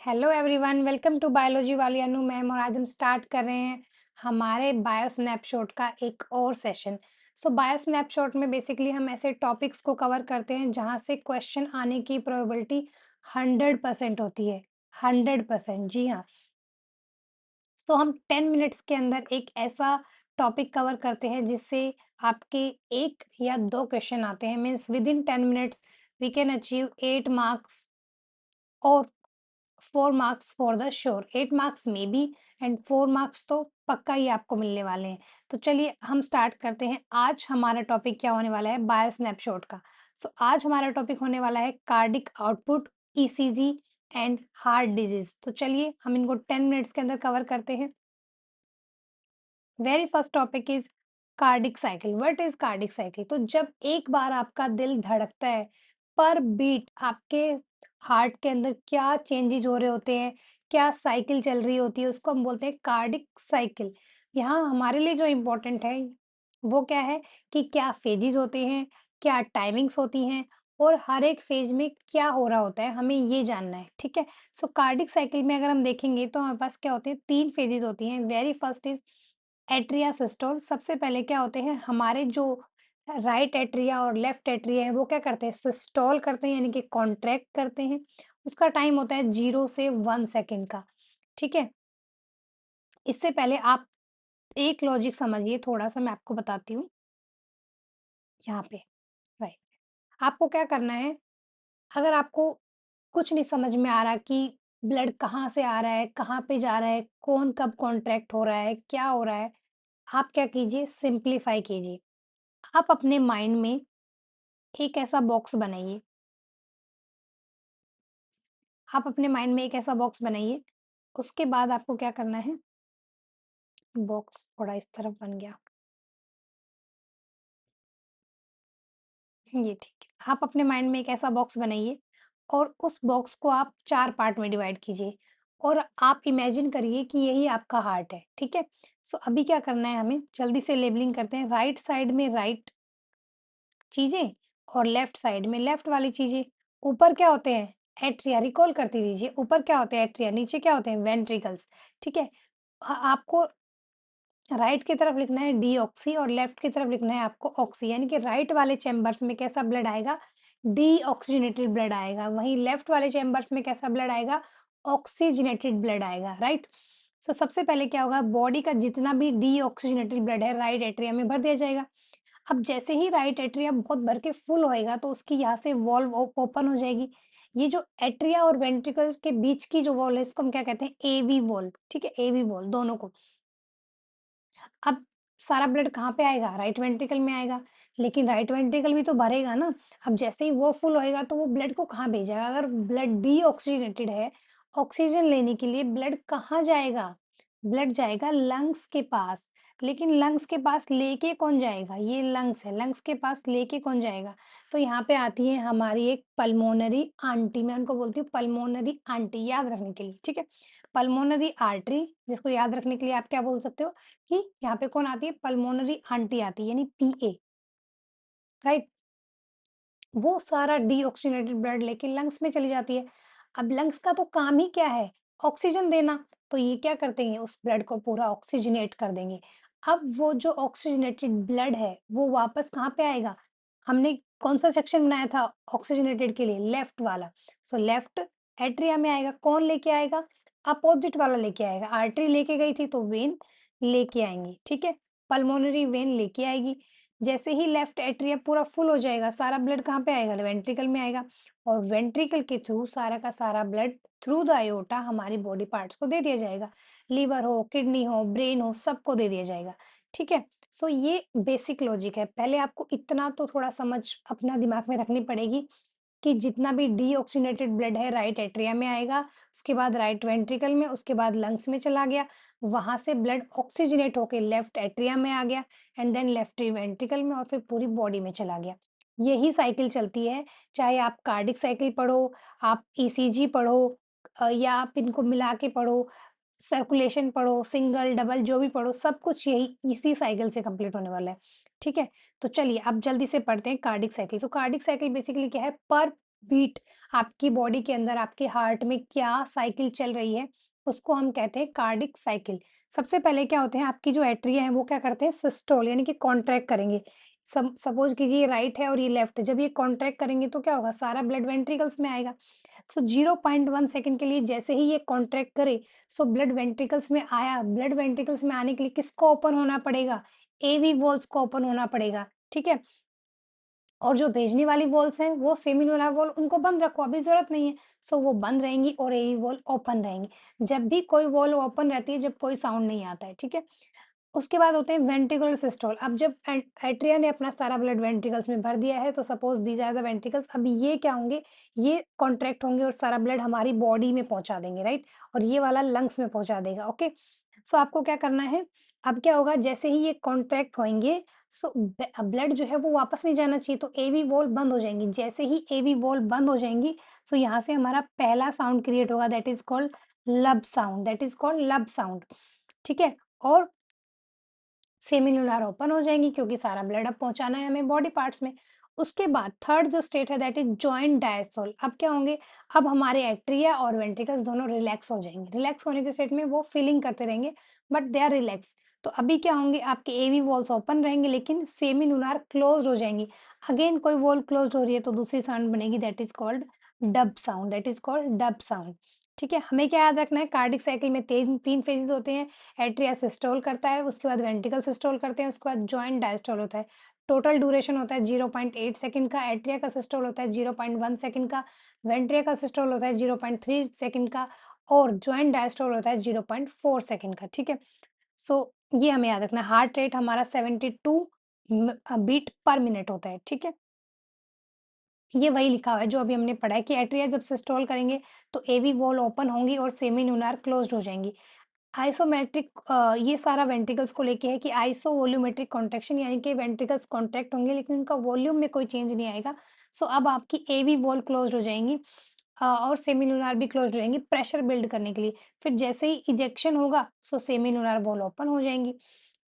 Hello everyone, welcome to biology वाली Anu ma'am. और आज हम स्टार्ट कर रहे हैं हमारे बायो स्नैपशॉट का एक और सेशन। बायो स्नैपशॉट में बेसिकली हम ऐसे टॉपिक्स को कवर करते हैं जहां से क्वेश्चन आने की प्रोबेबिलिटी 100% होती है। 100%, जी हाँ। हम 10 मिनट्स के अंदर एक ऐसा टॉपिक कवर करते हैं जिससे आपके एक या दो क्वेश्चन आते हैं। Means within 10 minutes we can achieve 8 marks और 4 marks for the sure. 8 marks maybe and 4 marks तो पक्का ही आपको मिलने वाले हैं। तो चलिए हम स्टार्ट करते हैं। आज हमारा टॉपिक क्या होने वाला है? बायो स्नैपशॉट का। आज हमारा टॉपिक होने वाला है cardiac output, ECG and heart disease. तो चलिए हम इनको 10 मिनट्स के अंदर कवर करते हैं। Very first topic is cardiac cycle. What is cardiac cycle? तो जब एक बार आपका दिल धड़कता है, पर बीट आपके हार्ट के अंदर क्या चेंजेस हो रहे होते हैं, क्या साइकिल चल रही होती है, उसको हम बोलते हैं कार्डिक साइकिल। यहाँ हमारे लिए जो इम्पोर्टेंट है वो क्या है कि क्या फेजेस होते हैं, क्या टाइमिंग्स होती हैं, और हर एक फेज में क्या हो रहा होता है, हमें ये जानना है। ठीक है। कार्डिक साइकिल में अगर हम देखेंगे तो हमारे पास क्या होते हैं, 3 फेजेस होती हैं। Very first is atria systole. सबसे पहले क्या होते हैं, हमारे जो राइट एट्रिया और लेफ्ट एट्रिया है वो क्या करते हैं, सिस्टोल करते हैं, यानी कि कॉन्ट्रैक्ट करते हैं। उसका टाइम होता है 0 से 1 सेकेंड का। ठीक है। इससे पहले आप एक लॉजिक समझिए, थोड़ा सा मैं आपको बताती हूँ यहाँ पे। राइट, आपको क्या करना है, अगर आपको कुछ नहीं समझ में आ रहा कि ब्लड कहाँ से आ रहा है, कहाँ पे जा रहा है, कौन कब कॉन्ट्रैक्ट हो रहा है, क्या हो रहा है, आप क्या कीजिए, सिंप्लीफाई कीजिए। आप अपने माइंड में एक ऐसा बॉक्स बनाइए। आप अपने माइंड में एक ऐसा बॉक्स बनाइए। उसके बाद आपको क्या करना है, बॉक्स थोड़ा इस तरफ बन गया, ये ठीक है। आप अपने माइंड में एक ऐसा बॉक्स बनाइए और उस बॉक्स को आप 4 पार्ट में डिवाइड कीजिए और आप इमेजिन करिए कि यही आपका हार्ट है। ठीक है। अभी क्या करना है, हमें जल्दी से लेबलिंग करते हैं। राइट साइड में राइट चीज़ें और लेफ्ट साइड में लेफ्ट वाली चीज़ें। ऊपर क्या होते हैं, एट्रिया। रिकॉल करते रहिए, ऊपर क्या होते हैं, एट्रिया। नीचे क्या होते हैं, वेंट्रिकल्स। ठीक है। आपको राइट की तरफ लिखना है डीऑक्सी और लेफ्ट की तरफ लिखना है आपको ऑक्सी, यानी कि राइट वाले चैम्बर्स में कैसा ब्लड आएगा, डीऑक्सीजनेटेड ब्लड आएगा। वहीं लेफ्ट वाले चैम्बर्स में कैसा ब्लड आएगा, ऑक्सीजनेटेड ब्लड आएगा। राइट। सबसे पहले क्या होगा, बॉडी का जितना भी डीऑक्सीजनेटेड ब्लड है राइट एट्रिया में भर दिया जाएगा। अब जैसे ही राइट एट्रिया बहुत भर के फुल होएगा तो उसकी यहाँ से वॉल्व ओपन हो जाएगी। ये जो एट्रिया और वेंट्रिकल के बीच की जो वॉल है इसको हम क्या कहते हैं, एवी वॉल्व। ठीक है, एवी वॉल्व दोनों को। अब सारा ब्लड कहाँ पे आएगा, राइट वेंट्रिकल में आएगा। लेकिन राइट वेंट्रिकल भी तो भरेगा ना। अब जैसे ही वो फुल होएगा तो वो ब्लड को कहाँ भेजेगा, अगर ब्लड डीऑक्सीजनेटेड है, ऑक्सीजन लेने के लिए ब्लड कहाँ जाएगा, ब्लड जाएगा लंग्स के पास। लेकिन लंग्स के पास लेके कौन जाएगा, ये लंग्स है, लंग्स के पास लेके कौन जाएगा। तो यहाँ पे आती है हमारी एक पल्मोनरी आंटी, मैं उनको बोलती हूँ पल्मोनरी आंटी, याद रखने के लिए। ठीक है। पल्मोनरी आर्टरी, जिसको याद रखने के लिए आप क्या बोल सकते हो कि यहाँ पे कौन आती है, पल्मोनरी आंटी आती है, यानी पीए। राइट। वो सारा डीऑक्सीजनेटेड ब्लड लेके लंग्स में चली जाती है। अब लंग्स का तो काम ही क्या है, ऑक्सीजन देना। तो ये क्या करते हैं, उस ब्लड को पूरा ऑक्सीजनेट कर देंगे। अब वो जो ऑक्सीजनेटेड ब्लड है वो वापस कहाँ पे आएगा, हमने कौन सा सेक्शन बनाया था ऑक्सीजनेटेड के लिए, लेफ्ट वाला। लेफ्ट एट्रिया में आएगा। कौन लेके आएगा, अपोजिट वाला लेके आएगा। आर्टरी लेके गई थी तो वेन लेके आएंगी। ठीक है। पल्मोनरी वेन लेके आएगी। जैसे ही लेफ्ट एट्रिया पूरा फुल हो जाएगा, सारा ब्लड कहाँ पे आएगा, वेंट्रिकल में आएगा। और वेंट्रिकल के थ्रू सारा का सारा ब्लड थ्रू द आयोटा हमारी बॉडी पार्ट्स को दे दिया जाएगा। लिवर हो, किडनी हो, ब्रेन हो, सबको दे दिया जाएगा। ठीक है। ये बेसिक लॉजिक है। पहले आपको इतना तो थोड़ा समझ अपना दिमाग में रखनी पड़ेगी कि जितना भी डीऑक्सीजनेटेड ब्लड है राइट एट्रिया में आएगा, उसके बाद राइट वेंट्रिकल में, उसके बाद लंग्स में चला गया, वहां से ब्लड ऑक्सीजनेट होके लेफ्ट एट्रिया में आ गया एंड देन लेफ्ट वेंट्रिकल में और फिर पूरी बॉडी में चला गया। यही साइकिल चलती है। चाहे आप कार्डिक साइकिल पढ़ो, आप ईसीजी पढ़ो, या आप इनको मिला के पढ़ो, सर्कुलेशन पढ़ो, सिंगल डबल जो भी पढ़ो, सब कुछ यही इसी साइकिल से कंप्लीट होने वाला है। ठीक है। तो चलिए अब जल्दी से पढ़ते हैं cardiac cycle. Cardiac cycle basically क्या है, पर बीट, आपकी बॉडी के अंदर आपके हार्ट में क्या साइकिल चल रही है, उसको हम कहते हैं कार्डिक साइकिल। सबसे पहले क्या होते हैं, आपकी जो एट्रिया है वो क्या करते हैं, सिस्टोल यानी कि कॉन्ट्रैक्ट करेंगे। सपोज कीजिए ये राइट है और ये लेफ्ट है, जब ये कॉन्ट्रैक्ट करेंगे तो क्या होगा, सारा ब्लड वेंट्रिकल्स में आएगा। सो 0.1 सेकंड के लिए जैसे ही ये कॉन्ट्रैक्ट करे, सो ब्लड वेंट्रिकल्स में आया, ब्लड वेंट्रिकल्स में आने के लिए किसको ओपन होना पड़ेगा, एवी वॉल्स को ओपन होना पड़ेगा, ठीक है। और जो भेजने वाली वॉल्स हैं, वो सेमिलुलर वॉल उनको बंद रखो, अभी ज़रूरत नहीं है। सो वो बंद रहेंगी और एवी वॉल ओपन रहेंगी। जब भी कोई वॉल ओपन रहती है, जब कोई साउंड नहीं आता है, ठीक है? उसके बाद होते हैं वेंट्रिकुलर सिस्टोल। अब जब एट्रिया ने अपना सारा ब्लड वेंट्रिकल्स में भर दिया है, तो suppose these are the ventricles, अब ये क्या होंगे, ये कॉन्ट्रैक्ट होंगे और सारा ब्लड हमारी बॉडी में पहुँचा देंगे, राइट? और ये वाला लंग्स में पहुँचा देगा, ओके? सो आपको क्या करना है, अब क्या होगा, जैसे ही ये कॉन्ट्रैक्ट होएँगे, सो ब्लड जो है वो वापस नहीं जाना चाहिए, तो एवी वॉल बंद हो जाएँगी। जैसे ही एवी वॉल बंद हो जाएँगी, तो यहाँ से हमारा पहला साउंड क्रिएट होगा, दैट इज़ कॉल्ड लब साउंड, दैट इज़ कॉल्ड लब साउंड, ठीक है? और सेमिलुलर ओपन हो जाएँगी क्योंकि सारा ब्लड अब पहुँचाना है हमें बॉडी पार्ट्स में। उसके बाद थर्ड जो स्टेट है दैट इज़ जॉइंट डायस्टोल। अब क्या होंगे, अब हमारे एट्रिया और वेंट्रिकल्स दोनों रिलैक्स हो जाएँगे। रिलैक्स होने के स्टेट में वो फीलिंग करते रहेंगे, बट दे आर रिलैक्स। तो अभी क्या होंगे, आपके एवी वॉल्स ओपन रहेंगे लेकिन सेमिलुलर क्लोज़्ड हो जाएँगी। अगेन कोई वॉल क्लोज़्ड हो रही है तो दूसरी साउंड बनेगी, that is called dub sound, that is called dub sound. ठीक है? हमें क्या याद रखना है, कार्डिक साइकिल में 3 फेजेज़ होते हैं। एट्रिया सिस्टोल करता है, उसके बाद वेंट्रिकल सिस्टोल करते हैं, उसके बाद जॉइंट डायस्टोल होता है। टोटल ड्यूरेशन होता है 0.8 सेकंड का, एट्रिया का सिस्टोल होता है 0.1 सेकंड का, वेंट्रिया का सिस्टोल होता है 0.3 सेकंड का और जॉइंट डायस्टोल होता है 0.4 सेकंड का, ठीक है? सो ये हमें याद रखना है। हार्ट रेट हमारा 72 बीट पर मिनट होता है, ठीक है? ये वही लिखा हुआ है जो अभी हमने पढ़ा है कि एट्रिया जब सिस्टोल करेंगे तो एवी वॉल ओपन होंगी और सेमी क्लोज्ड हो जाएँगी। आइसोमेट्रिक ये सारा वेंट्रिकल्स को लेके है कि आइसो वॉल्यूमेट्रिक कॉन्ट्रैक्शन, यानी कि वेंट्रिकल्स कॉन्ट्रैक्ट होंगे लेकिन उनका वॉल्यूम में कोई चेंज नहीं आएगा। सो अब आपकी एवी वॉल क्लोज्ड हो जाएँगी और सेमिलुनर भी क्लोज्ड हो जाएँगी प्रेशर बिल्ड करने के लिए। फिर जैसे ही इजेक्शन होगा, सो सेमिलुनर वॉल ओपन हो जाएँगी।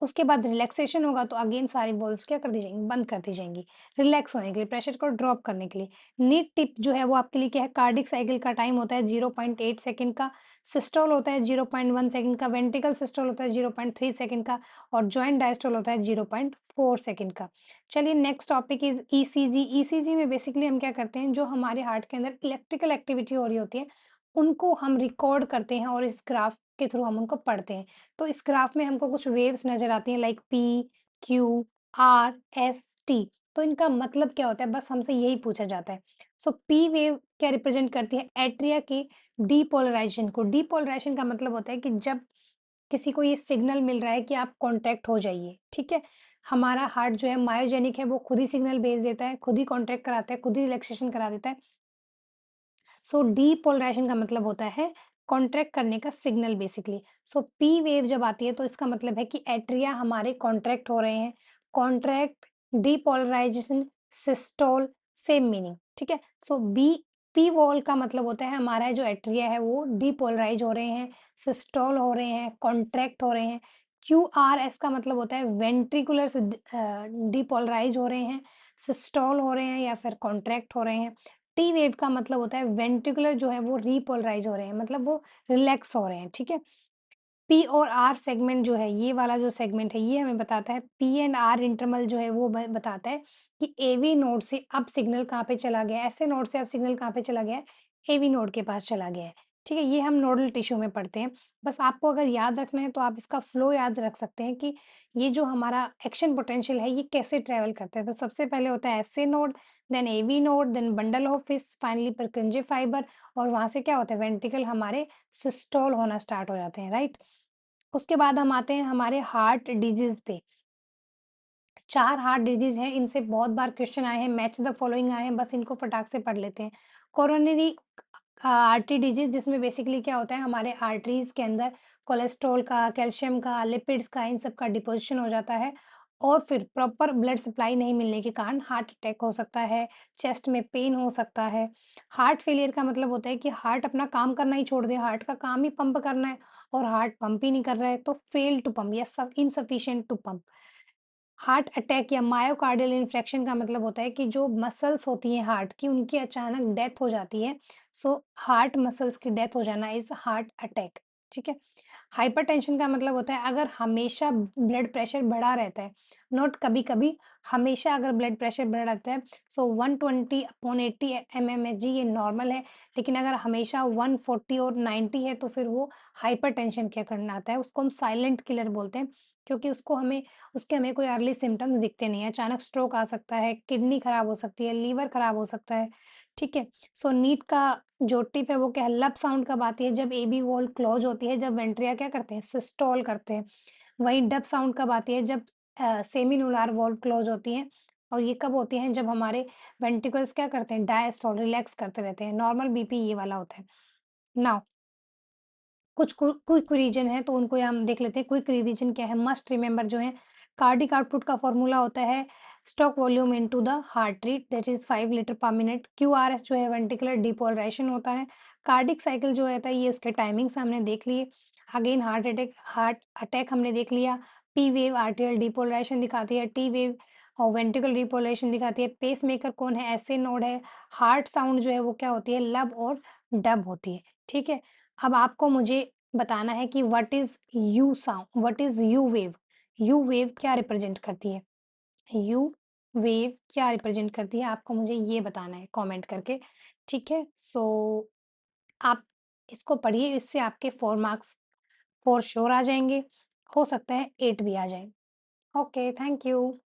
उसके बाद रिलैक्सेशन होगा तो अगेन सारी वॉल्व्स क्या कर दी जाएँगी, बंद कर दी जाएँगी, रिलैक्स होने के लिए, प्रेशर को ड्रॉप करने के लिए। नीड टिप जो है वो आपके लिए क्या है, कार्डिक साइकिल का टाइम होता है 0.8 सेकंड का, सिस्टोल होता है 0.1 सेकंड का, वेंट्रिकल सिस्टोल होता है 0.3 सेकंड का और जॉइंट डायस्टोल होता है 0.4 सेकंड का। चलिए next topic is ECG. ECG में बेसिकली हम क्या करते हैं, जो हमारे हार्ट के अंदर इलेक्ट्रिकल एक्टिविटी हो रही होती है, उनको हम रिकॉर्ड करते हैं और इस ग्राफ के थ्रू हम उनको पढ़ते हैं। तो इस ग्राफ में हमको कुछ वेव्स नज़र आती हैं like P, Q, R, S, T. तो इनका मतलब क्या होता है? बस हमसे यही पूछा जाता है। सो पी वेव क्या रिप्रेजेंट करती है? एट्रिया के डीपोलराइज़ेशन को। डीपोलराइज़ेशन का मतलब होता है कि जब किसी को ये सिग्नल मिल रहा है कि आप कॉन्ट्रैक्ट हो जाइए, ठीक है? हमारा हार्ट जो है मायोजेनिक है, वो खुद ही सिग्नल भेज देता है, खुद ही कॉन्ट्रैक्ट कराता है, खुद ही रिलैक्सेशन करा देता है। सो डीपोलराइजेशन का मतलब होता है कॉन्ट्रैक्ट करने का सिग्नल बेसिकली। सो पी वेव जब आती है तो इसका मतलब है कि एट्रिया हमारे कॉन्ट्रैक्ट हो रहे हैं। Contract, depolarization, systole, same meaning, ठीक है? सो बी पी वॉल का मतलब होता है हमारा जो एट्रिया है वो डीपोलराइज हो रहे हैं, सिस्टोल हो रहे हैं, कॉन्ट्रैक्ट हो रहे हैं। क्यू आर एस का मतलब होता है वेंट्रिकुलर डीपोलराइज हो रहे हैं, सिस्टोल हो रहे हैं या फिर कॉन्ट्रैक्ट हो रहे हैं। टी वेव का मतलब होता है वेंट्रिकुलर जो है वो रिपोलराइज हो रहे हैं, मतलब वो रिलैक्स हो रहे हैं, ठीक है? पी और आर सेगमेंट जो है, ये वाला जो सेगमेंट है, ये हमें बताता है, पी एंड आर इंटरवल जो है वो बताता है कि एवी नोड से अब सिग्नल कहाँ पे चला गया है, ऐसे नोड से अब सिग्नल कहाँ पे चला गया है, एवी नोड के पास चला गया है। ठीक है, ये हम नोडल टिश्यू में पढ़ते हैं। बस आपको अगर याद रखना है तो आप इसका फ्लो याद रख सकते हैं कि ये जो हमारा एक्शन पोटेंशियल है ये कैसे ट्रेवल करता है। तो सबसे पहले होता है SA node, then AV node, then bundle of fish, finally Purkinje fibre और वहां से क्या होता है, वेंट्रिकल हमारे सिस्टोल होना स्टार्ट हो जाते हैं, राइट? उसके बाद हम आते हैं हमारे हार्ट डिजीज़ पे। 4 हार्ट डिजीज़ हैं, इनसे बहुत बार क्वेश्चन आए हैं, मैच द फॉलोइंग आए हैं, बस इनको फटाक से पढ़ लेते हैं। कोरोनरी आर्टरी डिजीज़, जिसमें बेसिकली क्या होता है, हमारे आर्टरीज़ के अंदर कोलेस्ट्रॉल का, कैल्शियम का, लिपिड्स का, इन सब का डिपोज़िशन हो जाता है और फिर प्रॉपर ब्लड सप्लाई नहीं मिलने के कारण हार्ट अटैक हो सकता है, चेस्ट में पेन हो सकता है। हार्ट फेलियर का मतलब होता है कि हार्ट अपना काम करना ही छोड़ दे, हार्ट का काम ही पंप करना है और हार्ट पंप ही नहीं कर रहा है, तो फेल टू पंप या सब insufficient to pump. Heart attack या मायोकार्डियल इन्फेक्शन का मतलब होता है कि जो मसल्स होती हैं हार्ट की, उनकी अचानक डेथ हो जाती है। सो हार्ट मसल्स की डेथ हो जाना इज़ हार्ट अटैक, ठीक है? हाइपरटेंशन का मतलब होता है अगर हमेशा ब्लड प्रेशर बढ़ा रहता है, नॉट कभी-कभी, हमेशा अगर ब्लड प्रेशर बढ़ा रहता है, सो 120/80 mmHg ये नॉर्मल है, लेकिन अगर हमेशा 140 और 90 है तो फिर वो हाइपरटेंशन के करना आता है। उसको हम साइलेंट किलर बोलते हैं, क्योंकि उसके हमें कोई अर्ली सिम्पटम्स दिखते नहीं हैं। अचानक स्ट्रोक आ सकता है, किडनी खराब हो सकती है, लीवर खराब हो सकता है, ठीक है? सो नीट का जो टिप है वो क्या है, लब साउंड कब आती है, जब एबी वॉल्व क्लोज होती है, जब वेंट्रिया क्या करते हैं, सिस्टोल करते हैं। वहीं डब साउंड कब आती है, जब सेमिनुलर वॉल्व क्लोज होती है, और ये कब होती हैं, जब हमारे वेंट्रिकल्स क्या करते हैं, डायस्टोल रिलैक्स करते रहते हैं। नॉर्मल बीपी ये वाला होता है। नाउ कुछ क्विक रिवीजन है तो उनको हम देख लेते हैं। क्विक रिवीजन क्या है, मस्ट रिमेंबर जो है, कार्डिक आउटपुट का फॉर्मूला होता है stroke volume into the heart rate, that is 5 litre पर मिनट। क्यूआरएस जो है वेंट्रिकुलर डिपोलराइजेशन होता है। कार्डिक साइकिल जो होता है ये उसके टाइमिंग्स हमने देख लिए। अगेन हार्ट अटैक हमने देख लिया। पी वेव आर्teriयल डिपोलराइजेशन दिखाती है, टी वेव और वेंट्रिकुलर डिपोलराइजेशन दिखाती है। पेस मेकर कौन है, एसए नोड है। हार्ट साउंड जो है वो क्या होती है, लब और डब होती है, ठीक है? अब आपको मुझे बताना है कि what is you wave? You wave क्या रिप्रेज़ेंट करती है? यू वेव क्या रिप्रेज़ेंट करती है? आपको मुझे ये बताना है कमेंट करके, ठीक है? सो आप इसको पढ़िए, इससे आपके 4 मार्क्स फॉर श्योर आ जाएँगे। हो सकता है 8 भी आ जाएँ। Okay, thank you.